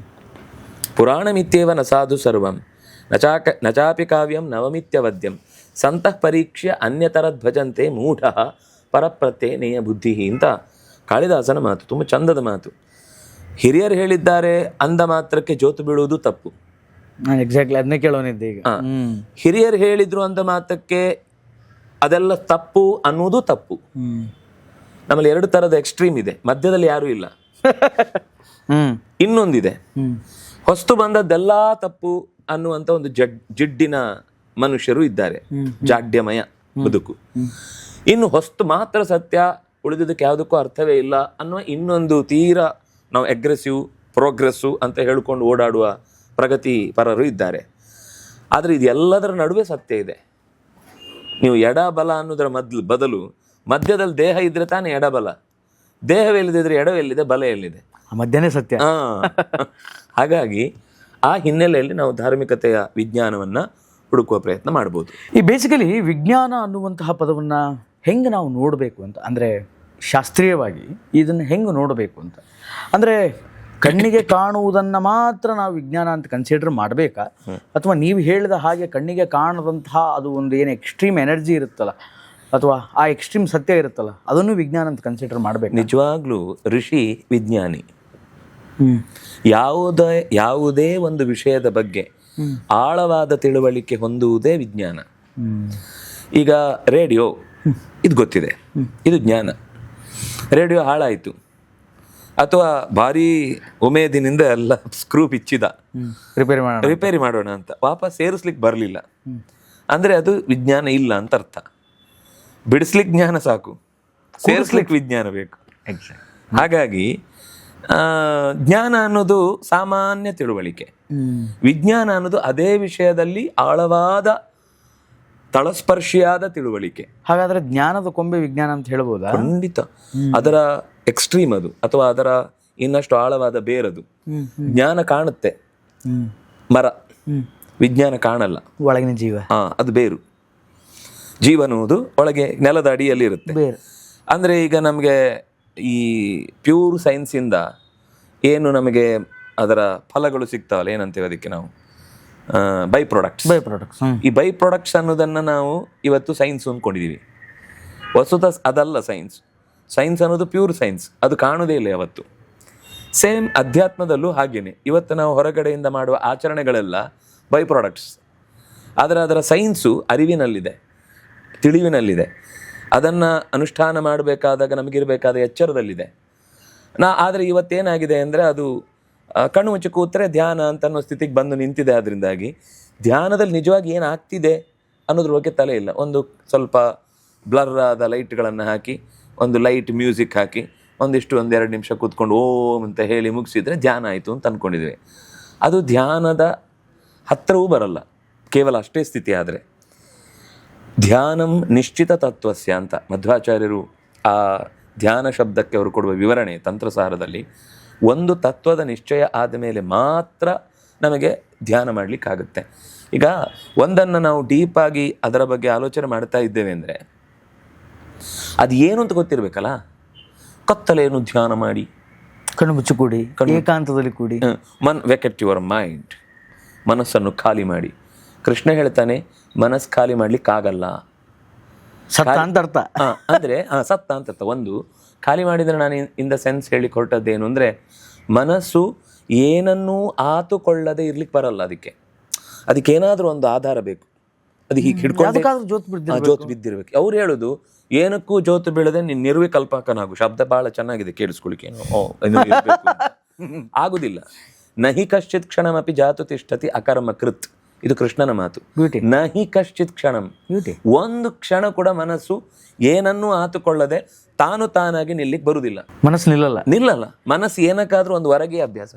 ಪುರಾಣಮಿತ್ಯೇವ ನ ಸಾಧು ಸರ್ವಂ ನಚಾಪಿ ಕಾವ್ಯಂ ನವಮಿತ್ಯವದ್ಯಂ ಸಂತಃ ಪರೀಕ್ಷ್ಯ ಅನ್ಯತರದ್ ಭಜಂತೆ ಮೂಢ ಪರಪ್ರತ್ಯೇನೇಯ ಬುದ್ಧಿ ಅಂತ ಕಾಳಿದಾಸನ ಮಾತು. ತುಂಬ ಚಂದದ ಮಾತು. ಹಿರಿಯರು ಹೇಳಿದ್ದಾರೆ ಅಂದ ಮಾತ್ರಕ್ಕೆ ಜೋತು ಬೀಳುವುದು ತಪ್ಪು. ಎಕ್ಸಾಕ್ಟ್ಲಿ ಅದನ್ನೇ ಕೇಳೋನಿದ್ದೆ ಈಗ. ಹಿರಿಯರು ಹೇಳಿದ್ರು ಅಂದ ಮಾತ್ರಕ್ಕೆ ಅದೆಲ್ಲ ತಪ್ಪು ಅನ್ನುವುದು ತಪ್ಪು. ನಮ್ಮಲ್ಲಿ ಎರಡು ತರದ ಎಕ್ಸ್ಟ್ರೀಮ್ ಇದೆ, ಮಧ್ಯದಲ್ಲಿ ಯಾರೂ ಇಲ್ಲ. ಇನ್ನೊಂದಿದೆ, ಹೊಸ್ತು ಬಂದದ್ದೆಲ್ಲಾ ತಪ್ಪು ಅನ್ನುವಂತ ಒಂದು ಜಿಡ್ಡಿನ ಮನುಷ್ಯರು ಇದ್ದಾರೆ, ಜಾಡ್ಯಮಯ ಬದುಕು. ಇನ್ನು ಹೊಸ್ತು ಮಾತ್ರ ಸತ್ಯ, ಉಳಿದಿದ್ದಕ್ಕೆ ಯಾವುದಕ್ಕೂ ಅರ್ಥವೇ ಇಲ್ಲ ಅನ್ನುವ ಇನ್ನೊಂದು ತೀರಾ ನಾವು ಅಗ್ರೆಸಿವ್ ಪ್ರೋಗ್ರೆಸ್ಸು ಅಂತ ಹೇಳ್ಕೊಂಡು ಓಡಾಡುವ ಪ್ರಗತಿಪರರು ಇದ್ದಾರೆ. ಆದರೆ ಇದೆಲ್ಲದರ ನಡುವೆ ಸತ್ಯ ಇದೆ. ನೀವು ಎಡ ಬಲ ಅನ್ನೋದರ ಬದಲು ಮಧ್ಯದಲ್ಲಿ ದೇಹ ಇದ್ರೆ ತಾನೇ ಎಡಬಲ, ದೇಹವೆಲ್ಲಿದ್ರೆ ಎಡವೆಲ್ಲಿದೆ, ಬಲ ಎಲ್ಲಿದೆ, ಮಧ್ಯನೇ ಸತ್ಯ. ಹಾಗಾಗಿ ಆ ಹಿನ್ನೆಲೆಯಲ್ಲಿ ನಾವು ಧಾರ್ಮಿಕತೆಯ ವಿಜ್ಞಾನವನ್ನು ಹುಡುಕುವ ಪ್ರಯತ್ನ ಮಾಡ್ಬೋದು. ಈ ಬೇಸಿಕಲಿ ವಿಜ್ಞಾನ ಅನ್ನುವಂತಹ ಪದವನ್ನು ಹೆಂಗೆ ನಾವು ನೋಡಬೇಕು ಅಂತ, ಅಂದರೆ ಶಾಸ್ತ್ರೀಯವಾಗಿ ಇದನ್ನು ಹೆಂಗೆ ನೋಡಬೇಕು ಅಂತ, ಅಂದರೆ ಕಣ್ಣಿಗೆ ಕಾಣುವುದನ್ನು ಮಾತ್ರ ನಾವು ವಿಜ್ಞಾನ ಅಂತ ಕನ್ಸಿಡರ್ ಮಾಡಬೇಕಾ, ಅಥವಾ ನೀವು ಹೇಳಿದ ಹಾಗೆ ಕಣ್ಣಿಗೆ ಕಾಣದಂತಹ ಅದು ಒಂದು ಏನು ಎಕ್ಸ್ಟ್ರೀಮ್ ಎನರ್ಜಿ ಇರುತ್ತಲ್ಲ, ಅಥವಾ ಆ ಎಕ್ಸ್ಟ್ರೀಮ್ ಸತ್ಯ ಇರುತ್ತಲ್ಲ, ಅದನ್ನು ವಿಜ್ಞಾನ ಅಂತ ಕನ್ಸಿಡರ್ ಮಾಡಬೇಕು? ನಿಜವಾಗ್ಲೂ ಋಷಿ ವಿಜ್ಞಾನಿ. ಯಾವುದೇ ಒಂದು ವಿಷಯದ ಬಗ್ಗೆ ಆಳವಾದ ತಿಳುವಳಿಕೆ ಹೊಂದುವುದೇ ವಿಜ್ಞಾನ. ಈಗ ರೇಡಿಯೋ ಇದು ಗೊತ್ತಿದೆ, ಇದು ಜ್ಞಾನ. ರೇಡಿಯೋ ಹಾಳಾಯಿತು ಅಥವಾ ಭಾರಿ ಉಮೇದಿನಿಂದ ಎಲ್ಲ ಸ್ಕ್ರೂ ಬಿಚ್ಚಿದ, ರಿಪೇರಿ ಮಾಡೋಣ ಅಂತ ವಾಪಸ್ ಸೇರಿಸ್ಲಿಕ್ಕೆ ಬರಲಿಲ್ಲ ಅಂದರೆ ಅದು ವಿಜ್ಞಾನ ಇಲ್ಲ ಅಂತ ಅರ್ಥ. ಬಿಡಿಸ್ಲಿಕ್ಕೆ ಜ್ಞಾನ ಸಾಕು, ಸೇರಿಸ್ಲಿಕ್ಕೆ ವಿಜ್ಞಾನ ಬೇಕು. ಹಾಗಾಗಿ ಜ್ಞಾನ ಅನ್ನೋದು ಸಾಮಾನ್ಯ ತಿಳುವಳಿಕೆ, ವಿಜ್ಞಾನ ಅನ್ನೋದು ಅದೇ ವಿಷಯದಲ್ಲಿ ಆಳವಾದ ತಳಸ್ಪರ್ಶಿಯಾದ ತಿಳುವಳಿಕೆ. ಹಾಗಾದ್ರೆ ಜ್ಞಾನದ ಕೊಂಬೆ ವಿಜ್ಞಾನ ಅಂತ ಹೇಳ್ಬೋದಾ? ಖಂಡಿತ. ಅದರ ಎಕ್ಸ್ಟ್ರೀಮ್ ಅದು, ಅಥವಾ ಅದರ ಇನ್ನಷ್ಟು ಆಳವಾದ ಬೇರದು. ಜ್ಞಾನ ಕಾಣುತ್ತೆ ಮರ, ವಿಜ್ಞಾನ ಕಾಣಲ್ಲ. ಒಳಗಿನ ಜೀವ, ಅದು ಬೇರು. ಜೀವ ಅನ್ನುವುದು ಒಳಗೆ ನೆಲದ ಅಡಿಯಲ್ಲಿ ಇರುತ್ತೆ. ಅಂದರೆ ಈಗ ನಮಗೆ ಈ ಪ್ಯೂರ್ ಸೈನ್ಸಿಂದ ಏನು ನಮಗೆ ಅದರ ಫಲಗಳು ಸಿಗ್ತಾವಲ್ಲ, ಏನಂತೇವೆ ಅದಕ್ಕೆ ನಾವು ಬೈ ಪ್ರಾಡಕ್ಟ್ಸ್. ಈ ಬೈ ಪ್ರಾಡಕ್ಟ್ಸ್ ಅನ್ನೋದನ್ನು ನಾವು ಇವತ್ತು ಸೈನ್ಸ್ ಅಂದ್ಕೊಂಡಿದ್ದೀವಿ. ವಸ್ತುತ ಅದಲ್ಲ ಸೈನ್ಸ್. ಸೈನ್ಸ್ ಅನ್ನೋದು ಪ್ಯೂರ್ ಸೈನ್ಸ್, ಅದು ಕಾಣೋದೇ ಇಲ್ಲ ಯಾವತ್ತು. ಸೇಮ್ ಅಧ್ಯಾತ್ಮದಲ್ಲೂ ಹಾಗೇನೆ. ಇವತ್ತು ನಾವು ಹೊರಗಡೆಯಿಂದ ಮಾಡುವ ಆಚರಣೆಗಳೆಲ್ಲ ಬೈ ಪ್ರಾಡಕ್ಟ್ಸ್. ಆದರೆ ಅದರ ಸೈನ್ಸು ಅರಿವಿನಲ್ಲಿದೆ, ತಿಳಿವಿನಲ್ಲಿದೆ. ಅದನ್ನು ಅನುಷ್ಠಾನ ಮಾಡಬೇಕಾದಾಗ ನಮಗಿರಬೇಕಾದ ಎಚ್ಚರದಲ್ಲಿದೆ. ಆದರೆ ಇವತ್ತೇನಾಗಿದೆ ಅಂದರೆ ಅದು ಕಣ್ಣು ಮುಚ್ಚಿ ಕೂತ್ರೆ ಧ್ಯಾನ ಅಂತ ಅನ್ನೋ ಸ್ಥಿತಿಗೆ ಬಂದು ನಿಂತಿದೆ. ಅದರಿಂದಾಗಿ ಧ್ಯಾನದಲ್ಲಿ ನಿಜವಾಗಿ ಏನಾಗ್ತಿದೆ ಅನ್ನೋದ್ರ ಬಗ್ಗೆ ತಲೆ ಇಲ್ಲ. ಒಂದು ಸ್ವಲ್ಪ ಬ್ಲರ್ ಆದ ಲೈಟ್ಗಳನ್ನು ಹಾಕಿ, ಒಂದು ಲೈಟ್ ಮ್ಯೂಸಿಕ್ ಹಾಕಿ, ಒಂದು 2 ನಿಮಿಷ ಕೂತ್ಕೊಂಡು ಓಂ ಅಂತ ಹೇಳಿ ಮುಗಿಸಿದ್ರೆ ಧ್ಯಾನ ಆಯಿತು ಅಂತ ಅಂದ್ಕೊಂಡಿದ್ವಿ. ಅದು ಧ್ಯಾನದ ಹತ್ತಿರವೂ ಬರಲ್ಲ, ಕೇವಲ ಅಷ್ಟೇ ಸ್ಥಿತಿ. ಆದರೆ ಧ್ಯಾನಂ ನಿಶ್ಚಿತ ತತ್ವಸ್ಯ ಅಂತ ಮಧ್ವಾಚಾರ್ಯರು ಆ ಧ್ಯಾನ ಶಬ್ದಕ್ಕೆ ಅವರು ಕೊಡುವ ವಿವರಣೆ ತಂತ್ರಸಾರದಲ್ಲಿ, ಒಂದು ತತ್ವದ ನಿಶ್ಚಯ ಆದಮೇಲೆ ಮಾತ್ರ ನಮಗೆ ಧ್ಯಾನ ಮಾಡಲಿಕ್ಕಾಗುತ್ತೆ. ಈಗ ಒಂದನ್ನು ನಾವು ಡೀಪಾಗಿ ಅದರ ಬಗ್ಗೆ ಆಲೋಚನೆ ಮಾಡ್ತಾ ಇದ್ದೇವೆ ಅಂದರೆ ಅದು ಏನು ಅಂತ ಗೊತ್ತಿರಬೇಕಲ್ಲ. ಕತ್ತಲೇನು ಧ್ಯಾನ ಮಾಡಿ, ಕಣ್ಣು ಮುಚ್ಚು ಕೂಡಿ, ಏಕಾಂತದಲ್ಲಿ ಕೂಡಿ, ವೆಕೆಟ್ ಯುವರ್ ಮೈಂಡ್, ಮನಸ್ಸನ್ನು ಖಾಲಿ ಮಾಡಿ. ಕೃಷ್ಣ ಹೇಳ್ತಾನೆ ಮನಸ್ಸು ಖಾಲಿ ಮಾಡ್ಲಿಕ್ಕಾಗಲ್ಲ. ಸತ್ತ ಅಂತ ಅರ್ಥ. ಅಂದರೆ ಸತ್ತ ಅಂತ ಅರ್ಥ. ಒಂದು ಖಾಲಿ ಮಾಡಿದರೆ ನಾನು ಇನ್ ದ ಸೆನ್ಸ್ ಹೇಳಿ ಹೊರಟದ್ದೇನು ಅಂದರೆ, ಮನಸ್ಸು ಏನನ್ನೂ ಆತುಕೊಳ್ಳದೆ ಇರ್ಲಿಕ್ಕೆ ಬರಲ್ಲ. ಅದಕ್ಕೇನಾದರೂ ಒಂದು ಆಧಾರ ಬೇಕು. ಅದು ಹೀಗೆ ಹಿಡ್ಕೊಂಡು ಜೋತು ಬಿದ್ದಿರ್ಬೇಕು. ಅವ್ರು ಹೇಳೋದು ಏನಕ್ಕೂ ಜೋತು ಬೀಳದೆ ನೀನು ನಿರ್ವಿಕಲ್ಪಕನಾಗು. ಶಬ್ದ ಬಹಳ ಚೆನ್ನಾಗಿದೆ, ಕೇಳಿಸ್ಕೊಳಿಕೆ. ಆಗುದಿಲ್ಲ. ನಹಿ ಕಶ್ಚಿತ್ ಕ್ಷಣಮಪಿ ಜಾತು ತಿಷ್ಠತಿ ಅಕರ್ಮ ಕೃತ್, ಇದು ಕೃಷ್ಣನ ಮಾತು. ನಹಿ ಕಶ್ಚಿತ್ ಕ್ಷಣಂ, ಒಂದು ಕ್ಷಣ ಕೂಡ ಮನಸ್ಸು ಏನನ್ನೂ ಆತುಕೊಳ್ಳದೆ ತಾನು ತಾನಾಗಿ ನಿಲ್ಲಿಕ್ಕೆ ಬರುವುದಿಲ್ಲ. ಮನಸ್ಸು ನಿಲ್ಲಲ್ಲ. ಮನಸ್ಸು ಏನಕ್ಕಾದ್ರೂ ಒಂದು ಹೊರಗೆ ಅಭ್ಯಾಸ.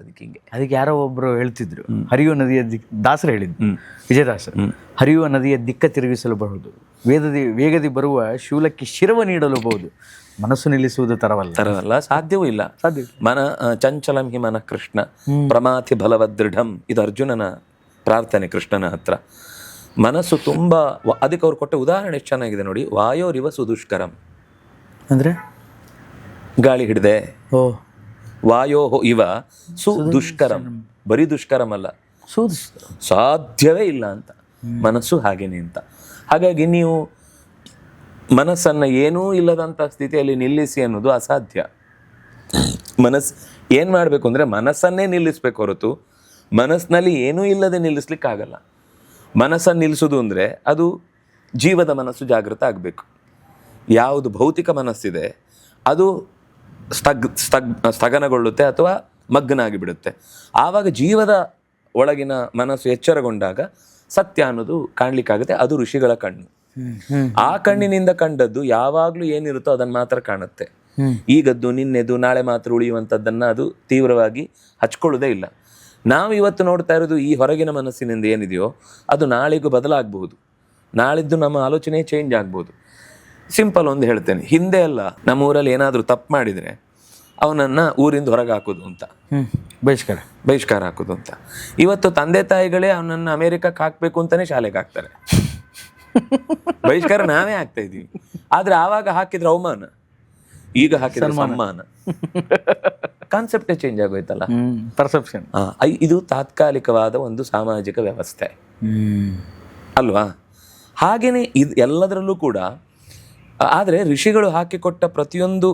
ಅದಕ್ಕೆ ಯಾರೋ ಒಬ್ರು ಹೇಳ್ತಿದ್ರು, ಹರಿಯುವ ನದಿಯ ದಾಸರು ಹೇಳಿದ್ರು, ವಿಜಯದಾಸರು, ಹರಿಯುವ ನದಿಯ ದಿಕ್ಕ ತಿರುಗಿಸಲಬಹುದು, ವೇಗದಿ ಬರುವ ಶೂಲಕ್ಕೆ ಶಿರವ ನೀಡಲಬಹುದು, ಮನಸ್ಸು ನಿಲ್ಲಿಸುವುದು ತರವಲ್ಲ, ಸಾಧ್ಯವೂ ಇಲ್ಲ. ಚಂಚಲಂ ಹಿ ಮನ ಕೃಷ್ಣ ಪ್ರಮಾಥಿ ಬಲವದೃಢಂ, ಇದು ಅರ್ಜುನನ ಪ್ರಾರ್ಥನೆ ಕೃಷ್ಣನ ಹತ್ರ. ಮನಸ್ಸು ತುಂಬ, ಅದಕ್ಕೆ ಅವ್ರು ಕೊಟ್ಟ ಉದಾಹರಣೆ ಎಷ್ಟು ಚೆನ್ನಾಗಿದೆ ನೋಡಿ. ವಾಯೋರಿವ ಸುದುಷ್ಕರಂ ಅಂದರೆ ಗಾಳಿ ಹಿಡಿದೆ, ವಾಯೋ ಇವ ಸುದುಷ್ಕರಂ, ಬರೀ ದುಷ್ಕರಂ ಅಲ್ಲ, ಸಾಧ್ಯವೇ ಇಲ್ಲ ಅಂತ. ಮನಸ್ಸು ಹಾಗೇನೆ ಅಂತ. ಹಾಗಾಗಿ ನೀವು ಮನಸ್ಸನ್ನು ಏನೂ ಇಲ್ಲದಂಥ ಸ್ಥಿತಿಯಲ್ಲಿ ನಿಲ್ಲಿಸಿ ಅನ್ನೋದು ಅಸಾಧ್ಯ. ಮನಸ್ಸು ಏನು ಮಾಡಬೇಕು ಅಂದರೆ ಮನಸ್ಸನ್ನೇ ನಿಲ್ಲಿಸ್ಬೇಕು ಹೊರತು ಮನಸ್ಸಿನಲ್ಲಿ ಏನೂ ಇಲ್ಲದೆ ನಿಲ್ಲಿಸ್ಲಿಕ್ಕಾಗಲ್ಲ. ಮನಸ್ಸನ್ನು ನಿಲ್ಲಿಸೋದು ಅಂದರೆ ಅದು ಜೀವದ ಮನಸ್ಸು ಜಾಗೃತ ಆಗಬೇಕು. ಯಾವುದು ಭೌತಿಕ ಮನಸ್ಸಿದೆ ಅದು ಸ್ಥಗನಗೊಳ್ಳುತ್ತೆ ಅಥವಾ ಮಗ್ನಾಗಿ ಬಿಡುತ್ತೆ. ಆವಾಗ ಜೀವದ ಒಳಗಿನ ಮನಸ್ಸು ಎಚ್ಚರಗೊಂಡಾಗ ಸತ್ಯ ಅನ್ನೋದು ಕಾಣ್ಲಿಕ್ಕಾಗುತ್ತೆ. ಅದು ಋಷಿಗಳ ಕಣ್ಣು. ಆ ಕಣ್ಣಿನಿಂದ ಕಂಡದ್ದು ಯಾವಾಗಲೂ ಏನಿರುತ್ತೋ ಅದನ್ನು ಮಾತ್ರ ಕಾಣುತ್ತೆ. ಈಗದ್ದು ನಿನ್ನೆದು ನಾಳೆ ಮಾತ್ರ ಉಳಿಯುವಂಥದ್ದನ್ನು ಅದು ತೀವ್ರವಾಗಿ ಹಚ್ಕೊಳ್ಳೋದೇ ಇಲ್ಲ. ನಾವು ಇವತ್ತು ನೋಡ್ತಾ ಇರೋದು ಈ ಹೊರಗಿನ ಮನಸ್ಸಿನಿಂದ ಏನಿದೆಯೋ ಅದು ನಾಳೆಗೂ ಬದಲಾಗಬಹುದು, ನಾಳಿದ್ದು ನಮ್ಮ ಆಲೋಚನೆ ಚೇಂಜ್ ಆಗ್ಬೋದು. ಸಿಂಪಲ್ ಒಂದು ಹೇಳ್ತೇನೆ, ಹಿಂದೆ ಎಲ್ಲ ನಮ್ಮ ಊರಲ್ಲಿ ಏನಾದರೂ ತಪ್ಪು ಮಾಡಿದರೆ ಅವನನ್ನು ಊರಿಂದ ಹೊರಗೆ ಹಾಕೋದು ಅಂತ, ಬಹಿಷ್ಕಾರ ಹಾಕೋದು ಅಂತ. ಇವತ್ತು ತಂದೆ ತಾಯಿಗಳೇ ಅವನನ್ನು ಅಮೆರಿಕಕ್ಕೆ ಹಾಕಬೇಕು ಅಂತಲೇ ಶಾಲೆಗೆ ಹಾಕ್ತಾರೆ. ಬಹಿಷ್ಕಾರ ನಾವೇ ಹಾಕ್ತಾ ಇದ್ದೀವಿ. ಆದರೆ ಆವಾಗ ಹಾಕಿದ್ರೆ ಅವಮಾನ, ಈಗ ಹಾಕಿದ್ರೆ ಸನ್ಮಾನ. ಕಾನ್ಸೆಪ್ಟೇ ಚೇಂಜ್ ಆಗೋಯ್ತಲ್ಲ, ಪರ್ಸೆಪ್ಷನ್. ಇದು ತಾತ್ಕಾಲಿಕವಾದ ಒಂದು ಸಾಮಾಜಿಕ ವ್ಯವಸ್ಥೆ ಅಲ್ವಾ? ಹಾಗೇನೆ ಇದು ಎಲ್ಲದರಲ್ಲೂ ಕೂಡ. ಆದರೆ ಋಷಿಗಳು ಹಾಕಿಕೊಟ್ಟ ಪ್ರತಿಯೊಂದು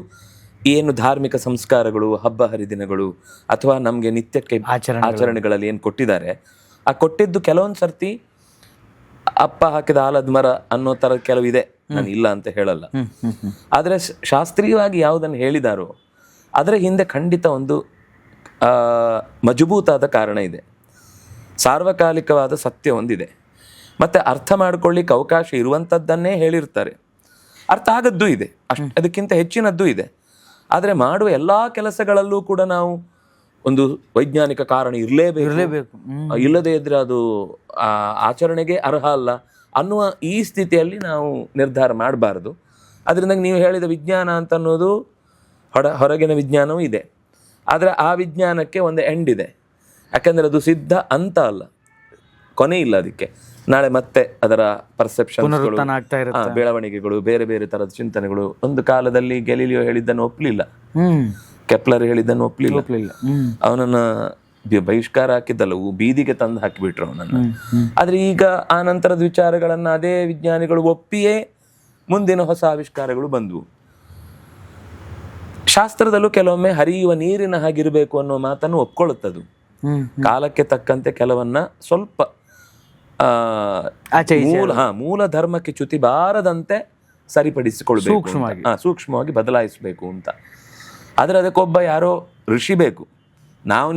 ಏನು ಧಾರ್ಮಿಕ ಸಂಸ್ಕಾರಗಳು, ಹಬ್ಬ ಹರಿದಿನಗಳು ಅಥವಾ ನಮಗೆ ನಿತ್ಯಕ್ಕೆ ಆಚರಣೆಗಳಲ್ಲಿ ಏನು ಕೊಟ್ಟಿದ್ದಾರೆ, ಆ ಕೊಟ್ಟಿದ್ದು ಕೆಲವೊಂದು ಸರ್ತಿ ಅಪ್ಪ ಹಾಕಿದ ಆಲದ ಮರ ಅನ್ನೋ ಥರ ಕೆಲವಿದೆ, ನಾನು ಇಲ್ಲ ಅಂತ ಹೇಳಲ್ಲ. ಆದರೆ ಶಾಸ್ತ್ರೀಯವಾಗಿ ಯಾವುದನ್ನು ಹೇಳಿದಾರೋ ಅದರ ಹಿಂದೆ ಖಂಡಿತ ಒಂದು ಮಜಬೂತಾದ ಕಾರಣ ಇದೆ, ಸಾರ್ವಕಾಲಿಕವಾದ ಸತ್ಯ ಒಂದಿದೆ, ಮತ್ತು ಅರ್ಥ ಮಾಡ್ಕೊಳ್ಳಿಕ್ಕೆ ಅವಕಾಶ ಇರುವಂಥದ್ದನ್ನೇ ಹೇಳಿರ್ತಾರೆ. ಅರ್ಥ ಆಗದ್ದೂ ಇದೆ, ಅದಕ್ಕಿಂತ ಹೆಚ್ಚಿನದ್ದು ಇದೆ. ಆದರೆ ಮಾಡುವ ಎಲ್ಲ ಕೆಲಸಗಳಲ್ಲೂ ಕೂಡ ನಾವು ಒಂದು ವೈಜ್ಞಾನಿಕ ಕಾರಣ ಇರಲೇಬೇಕು, ಇಲ್ಲದೇ ಇದ್ರೆ ಅದು ಆಚರಣೆಗೆ ಅರ್ಹ ಅಲ್ಲ ಅನ್ನುವ ಈ ಸ್ಥಿತಿಯಲ್ಲಿ ನಾವು ನಿರ್ಧಾರ ಮಾಡಬಾರ್ದು. ಅದರಿಂದ ನೀವು ಹೇಳಿದ ವಿಜ್ಞಾನ ಅಂತ ಅನ್ನೋದು ಹೊರಗಿನ ವಿಜ್ಞಾನವೂ ಇದೆ, ಆದರೆ ಆ ವಿಜ್ಞಾನಕ್ಕೆ ಒಂದು ಎಂಡ್ ಇದೆ. ಯಾಕಂದರೆ ಅದು ಸಿದ್ಧ ಅಂತ ಅಲ್ಲ, ಕೊನೆ ಇಲ್ಲ ಅದಕ್ಕೆ. ನಾಳೆ ಮತ್ತೆ ಅದರ ಪರ್ಸೆಪ್ಷನ್ಸ್ಗಳು, ಬೆಳವಣಿಗೆಗಳು, ಬೇರೆ ಬೇರೆ ಥರದ ಚಿಂತನೆಗಳು. ಒಂದು ಕಾಲದಲ್ಲಿ ಗೆಲಿಲಿಯೋ ಹೇಳಿದ್ದನ್ನು ಒಪ್ಪಲಿಲ್ಲ, ಕೆಪ್ಲರ್ ಹೇಳಿದ್ದನ್ನು ಒಪ್ಪಲಿಲ್ಲ, ಅವನನ್ನ ಬಹಿಷ್ಕಾರ ಹಾಕಿದ್ದಲ್ಲ, ಬೀದಿಗೆ ತಂದು ಹಾಕಿಬಿಟ್ರು ಅವನನ್ನು. ಆದ್ರೆ ಈಗ ಆ ನಂತರದ ವಿಚಾರಗಳನ್ನ ಅದೇ ವಿಜ್ಞಾನಿಗಳು ಒಪ್ಪಿಯೇ ಮುಂದಿನ ಹೊಸ ಆವಿಷ್ಕಾರಗಳು ಬಂದವು. ಶಾಸ್ತ್ರದಲ್ಲೂ ಕೆಲವೊಮ್ಮೆ ಹರಿಯುವ ನೀರಿನ ಹಾಗಿರಬೇಕು ಅನ್ನೋ ಮಾತನ್ನು ಒಪ್ಕೊಳ್ಳುತ್ತದು. ಕಾಲಕ್ಕೆ ತಕ್ಕಂತೆ ಕೆಲವನ್ನ ಸ್ವಲ್ಪ ಮೂಲ ಧರ್ಮಕ್ಕೆ ಚ್ಯುತಿ ಬಾರದಂತೆ ಸರಿಪಡಿಸಿಕೊಳ್ಬೇಕು, ಸೂಕ್ಷ್ಮವಾಗಿ ಬದಲಾಯಿಸಬೇಕು ಅಂತ. ಆದ್ರೆ ಅದಕ್ಕೊಬ್ಬ ಯಾರೋ ಋಷಿ ಬೇಕು.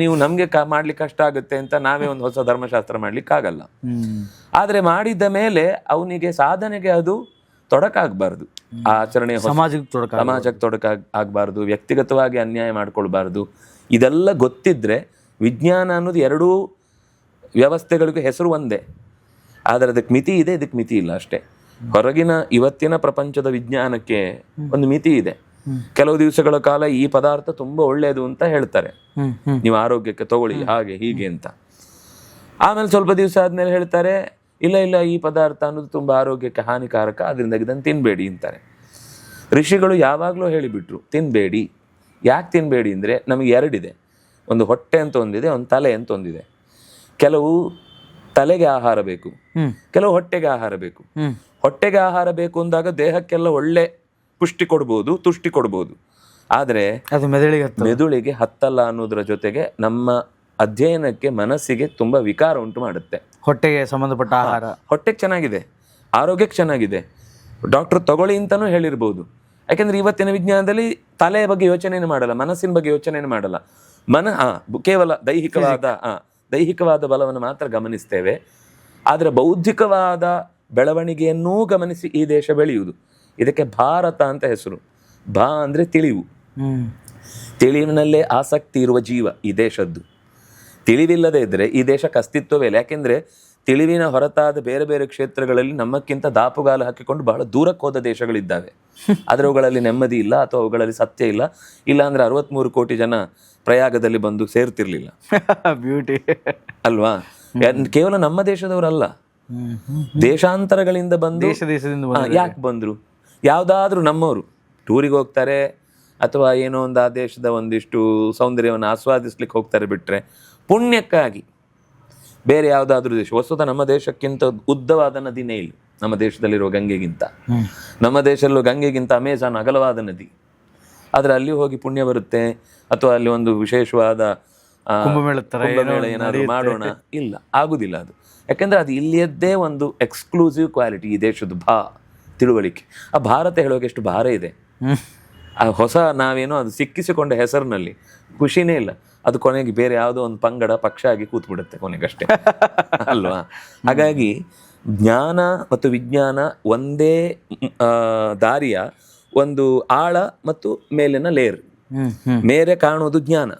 ನೀವು ನಮ್ಗೆ ಮಾಡ್ಲಿಕ್ಕೆ ಕಷ್ಟ ಆಗುತ್ತೆ ಅಂತ ನಾವೇ ಒಂದು ಹೊಸ ಧರ್ಮಶಾಸ್ತ್ರ ಮಾಡ್ಲಿಕ್ಕೆ ಆಗಲ್ಲ. ಆದ್ರೆ ಮಾಡಿದ ಮೇಲೆ ಅವನಿಗೆ ಸಾಧನೆಗೆ ಅದು ತೊಡಕಾಗಬಾರ್ದು, ಆಚರಣೆ ಸಮಾಜಕ್ಕೆ ತೊಡಕಾಗಬಾರ್ದು, ವ್ಯಕ್ತಿಗತವಾಗಿ ಅನ್ಯಾಯ ಮಾಡ್ಕೊಳ್ಬಾರ್ದು. ಇದೆಲ್ಲ ಗೊತ್ತಿದ್ರೆ ವಿಜ್ಞಾನ ಅನ್ನೋದು ಎರಡೂ ವ್ಯವಸ್ಥೆಗಳಿಗೂ ಹೆಸರು ಒಂದೇ, ಆದರೆ ಅದಕ್ಕೆ ಮಿತಿ ಇದೆ, ಇದಕ್ಕೆ ಮಿತಿ ಇಲ್ಲ ಅಷ್ಟೇ. ಹೊರಗಿನ ಇವತ್ತಿನ ಪ್ರಪಂಚದ ವಿಜ್ಞಾನಕ್ಕೆ ಒಂದು ಮಿತಿ ಇದೆ. ಕೆಲವು ದಿವಸಗಳ ಕಾಲ ಈ ಪದಾರ್ಥ ತುಂಬಾ ಒಳ್ಳೆಯದು ಅಂತ ಹೇಳ್ತಾರೆ, ನೀವು ಆರೋಗ್ಯಕ್ಕೆ ತಗೊಳ್ಳಿ ಹಾಗೆ ಹೀಗೆ ಅಂತ. ಆಮೇಲೆ ಸ್ವಲ್ಪ ದಿವಸ ಆದ್ಮೇಲೆ ಹೇಳ್ತಾರೆ, ಇಲ್ಲ ಈ ಪದಾರ್ಥ ಅನ್ನೋದು ತುಂಬಾ ಆರೋಗ್ಯಕ್ಕೆ ಹಾನಿಕಾರಕ, ಅದರಿಂದ ಇದನ್ನು ತಿನ್ಬೇಡಿ ಅಂತಾರೆ. ಋಷಿಗಳು ಯಾವಾಗಲೂ ಹೇಳಿಬಿಟ್ರು ತಿನ್ಬೇಡಿ. ಯಾಕೆ ತಿನ್ಬೇಡಿ ಅಂದ್ರೆ ನಮಗೆ ಎರಡಿದೆ, ಒಂದು ಹೊಟ್ಟೆ ಅಂತ ಒಂದಿದೆ, ಒಂದು ತಲೆ ಅಂತ ಒಂದಿದೆ. ಕೆಲವು ತಲೆಗೆ ಆಹಾರ ಬೇಕು, ಕೆಲವು ಹೊಟ್ಟೆಗೆ ಆಹಾರ ಬೇಕು. ಹೊಟ್ಟೆಗೆ ಆಹಾರ ಬೇಕು ಅಂದಾಗ ದೇಹಕ್ಕೆಲ್ಲ ಒಳ್ಳೆ ಪುಷ್ಟಿ ಕೊಡ್ಬೋದು, ತುಷ್ಟಿ ಕೊಡ್ಬೋದು. ಆದ್ರೆ ಅದು ಮೆದುಳಿಗೆ ಹತ್ತಲ್ಲ ಅನ್ನೋದ್ರ ಜೊತೆಗೆ ನಮ್ಮ ಅಧ್ಯಯನಕ್ಕೆ, ಮನಸ್ಸಿಗೆ ತುಂಬಾ ವಿಕಾರ ಉಂಟು ಮಾಡುತ್ತೆ. ಹೊಟ್ಟೆಗೆ ಸಂಬಂಧಪಟ್ಟ ಆಹಾರ ಹೊಟ್ಟೆಗೆ ಚೆನ್ನಾಗಿದೆ, ಆರೋಗ್ಯಕ್ಕೆ ಚೆನ್ನಾಗಿದೆ, ಡಾಕ್ಟರ್ ತಗೊಳ್ಳಿ ಅಂತಾನೂ ಹೇಳಿರ್ಬೋದು. ಯಾಕೆಂದ್ರೆ ಇವತ್ತಿನ ವಿಜ್ಞಾನದಲ್ಲಿ ತಲೆಯ ಬಗ್ಗೆ ಯೋಚನೆಯನ್ನು ಮಾಡಲ್ಲ, ಮನಸ್ಸಿನ ಬಗ್ಗೆ ಯೋಚನೆಯನ್ನು ಮಾಡಲ್ಲ. ಕೇವಲ ದೈಹಿಕವಾದ ಬಲವನ್ನು ಮಾತ್ರ ಗಮನಿಸ್ತೇವೆ. ಆದರೆ ಬೌದ್ಧಿಕವಾದ ಬೆಳವಣಿಗೆಯನ್ನೂ ಗಮನಿಸಿ ಈ ದೇಶ ಬೆಳೆಯುವುದು. ಇದಕ್ಕೆ ಭಾರತ ಅಂತ ಹೆಸರು. ಅಂದ್ರೆ ತಿಳಿವು, ತಿಳಿವಿನಲ್ಲೇ ಆಸಕ್ತಿ ಇರುವ ಜೀವ ಈ ದೇಶದ್ದು. ತಿಳಿವಿಲ್ಲದೆ ಇದ್ರೆ ಈ ದೇಶಕ್ಕೆ ಅಸ್ತಿತ್ವವೇ ಇಲ್ಲ. ಯಾಕೆಂದ್ರೆ ತಿಳಿವಿನ ಹೊರತಾದ ಬೇರೆ ಬೇರೆ ಕ್ಷೇತ್ರಗಳಲ್ಲಿ ನಮ್ಮಕ್ಕಿಂತ ದಾಪುಗಾಲು ಹಾಕಿಕೊಂಡು ಬಹಳ ದೂರಕ್ಕೆ ಹೋದ ದೇಶಗಳಿದ್ದಾವೆ. ಆದರೆ ಅವುಗಳಲ್ಲಿ ನೆಮ್ಮದಿ ಇಲ್ಲ, ಅಥವಾ ಅವುಗಳಲ್ಲಿ ಸತ್ಯ ಇಲ್ಲ. ಇಲ್ಲ ಅಂದ್ರೆ 63 ಕೋಟಿ ಜನ ಪ್ರಯಾಗದಲ್ಲಿ ಬಂದು ಸೇರ್ತಿರ್ಲಿಲ್ಲ. ಬ್ಯೂಟಿ ಅಲ್ವಾ? ಕೇವಲ ನಮ್ಮ ದೇಶದವರಲ್ಲ, ದೇಶಾಂತರಗಳಿಂದ ಬಂದು ಯಾಕೆ ಬಂದ್ರು? ಯಾವ್ದಾದ್ರು ನಮ್ಮವರು ಟೂರಿಗೆ ಹೋಗ್ತಾರೆ ಅಥವಾ ಏನೋ ಒಂದು ಆ ದೇಶದ ಒಂದಿಷ್ಟು ಸೌಂದರ್ಯವನ್ನು ಆಸ್ವಾದಿಸ್ಲಿಕ್ಕೆ ಹೋಗ್ತಾರೆ, ಬಿಟ್ರೆ ಪುಣ್ಯಕ್ಕಾಗಿ ಬೇರೆ ಯಾವುದಾದ್ರೂ ದೇಶ. ವಸ್ತುತ ನಮ್ಮ ದೇಶಕ್ಕಿಂತ ಉದ್ದವಾದ ನದಿನೇ ಇಲ್ಲ ನಮ್ಮ ದೇಶದಲ್ಲಿರುವ ಗಂಗೆಗಿಂತ. ನಮ್ಮ ದೇಶದಲ್ಲೂ ಗಂಗೆಗಿಂತ ಅಮೆಜಾನ್ ಅಗಲವಾದ ನದಿ. ಆದ್ರೆ ಅಲ್ಲಿ ಹೋಗಿ ಪುಣ್ಯ ಬರುತ್ತೆ ಅಥವಾ ಅಲ್ಲಿ ಒಂದು ವಿಶೇಷವಾದ ಕುಂಭಮೇಳ ಏನಾದ್ರು ಮಾಡೋಣ, ಇಲ್ಲ, ಆಗುದಿಲ್ಲ ಅದು. ಯಾಕಂದ್ರೆ ಅದು ಇಲ್ಲಿಯದ್ದೇ ಒಂದು ಎಕ್ಸ್ಕ್ಲೂಸಿವ್ ಕ್ವಾಲಿಟಿ ಈ ದೇಶದ ತಿಳುವಳಿಕೆ. ಆ ಭಾರತ ಹೇಳುವಾಗ ಎಷ್ಟು ಭಾರ ಇದೆ. ಆ ಹೊಸ ನಾವೇನೋ ಅದು ಸಿಕ್ಕಿಸಿಕೊಂಡ ಹೆಸರಿನಲ್ಲಿ ಖುಷಿನೇ ಇಲ್ಲ. ಅದು ಕೊನೆಗೆ ಬೇರೆ ಯಾವುದೋ ಒಂದು ಪಂಗಡ ಪಕ್ಷ ಆಗಿ ಕೂತ್ಬಿಡುತ್ತೆ ಕೊನೆಗಷ್ಟೇ, ಅಲ್ವಾ? ಹಾಗಾಗಿ ಜ್ಞಾನ ಮತ್ತು ವಿಜ್ಞಾನ ಒಂದೇ ದಾರಿಯ ಒಂದು ಆಳ ಮತ್ತು ಮೇಲಿನ ಲೇಯರ್. ಮೇರೆ ಕಾಣುವುದು ಜ್ಞಾನ,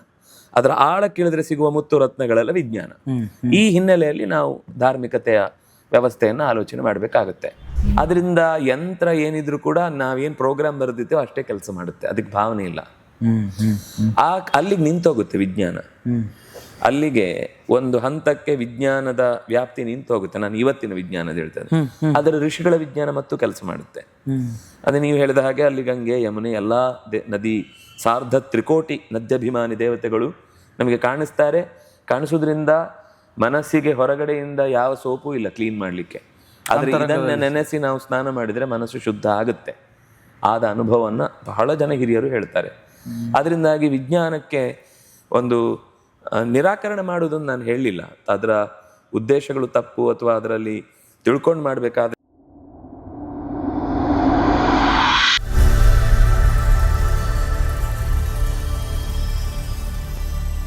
ಅದರ ಆಳ ಕೇಳಿದ್ರೆ ಸಿಗುವ ಮುತ್ತು ರತ್ನಗಳೆಲ್ಲ ವಿಜ್ಞಾನ. ಈ ಹಿನ್ನೆಲೆಯಲ್ಲಿ ನಾವು ಧಾರ್ಮಿಕತೆಯ ವ್ಯವಸ್ಥೆಯನ್ನು ಆಲೋಚನೆ ಮಾಡಬೇಕಾಗುತ್ತೆ. ಅದರಿಂದ ಯಂತ್ರ ಏನಿದ್ರು ಕೂಡ ನಾವೇನು ಪ್ರೋಗ್ರಾಮ್ ಬರೆದಿದ್ದೇವೆ ಅಷ್ಟೇ ಕೆಲಸ ಮಾಡುತ್ತೆ, ಅದಕ್ಕೆ ಭಾವನೆ ಇಲ್ಲ. ಅಲ್ಲಿಗೆ ನಿಂತೋಗುತ್ತೆ ವಿಜ್ಞಾನ. ಅಲ್ಲಿಗೆ ಒಂದು ಹಂತಕ್ಕೆ ವಿಜ್ಞಾನದ ವ್ಯಾಪ್ತಿ ನಿಂತೋಗುತ್ತೆ. ನಾನು ಇವತ್ತಿನ ವಿಜ್ಞಾನದ ಹೇಳ್ತೇನೆ, ಅದರ ಋಷಿಗಳ ವಿಜ್ಞಾನ ಮತ್ತು ಕೆಲಸ ಮಾಡುತ್ತೆ. ಅದೇ ನೀವು ಹೇಳಿದ ಹಾಗೆ ಅಲ್ಲಿ ಗಂಗೆ ಯಮುನೆ ಎಲ್ಲಾ ನದಿ ಸಾರ್ಧ ತ್ರಿಕೋಟಿ ನದ್ಯಭಿಮಾನಿ ದೇವತೆಗಳು ನಮಗೆ ಕಾಣಿಸ್ತಾರೆ. ಕಾಣಿಸೋದ್ರಿಂದ ಮನಸ್ಸಿಗೆ ಹೊರಗಡೆಯಿಂದ ಯಾವ ಸೋಪು ಇಲ್ಲ ಕ್ಲೀನ್ ಮಾಡಲಿಕ್ಕೆ. ಆದ್ರೆ ಇದನ್ನ ನೆನೆಸಿ ನಾವು ಸ್ನಾನ ಮಾಡಿದ್ರೆ ಮನಸ್ಸು ಶುದ್ಧ ಆಗುತ್ತೆ. ಆದ ಅನುಭವವನ್ನ ಬಹಳ ಜನ ಹಿರಿಯರು ಹೇಳ್ತಾರೆ. ಅದರಿಂದಾಗಿ ವಿಜ್ಞಾನಕ್ಕೆ ಒಂದು ನಿರಾಕರಣೆ ಮಾಡುವುದನ್ನು ನಾನು ಹೇಳಲಿಲ್ಲ. ಅದರ ಉದ್ದೇಶಗಳು ತಪ್ಪು ಅಥವಾ ಅದರಲ್ಲಿ ತಿಳ್ಕೊಂಡು ಮಾಡಬೇಕಾದ್ರೆ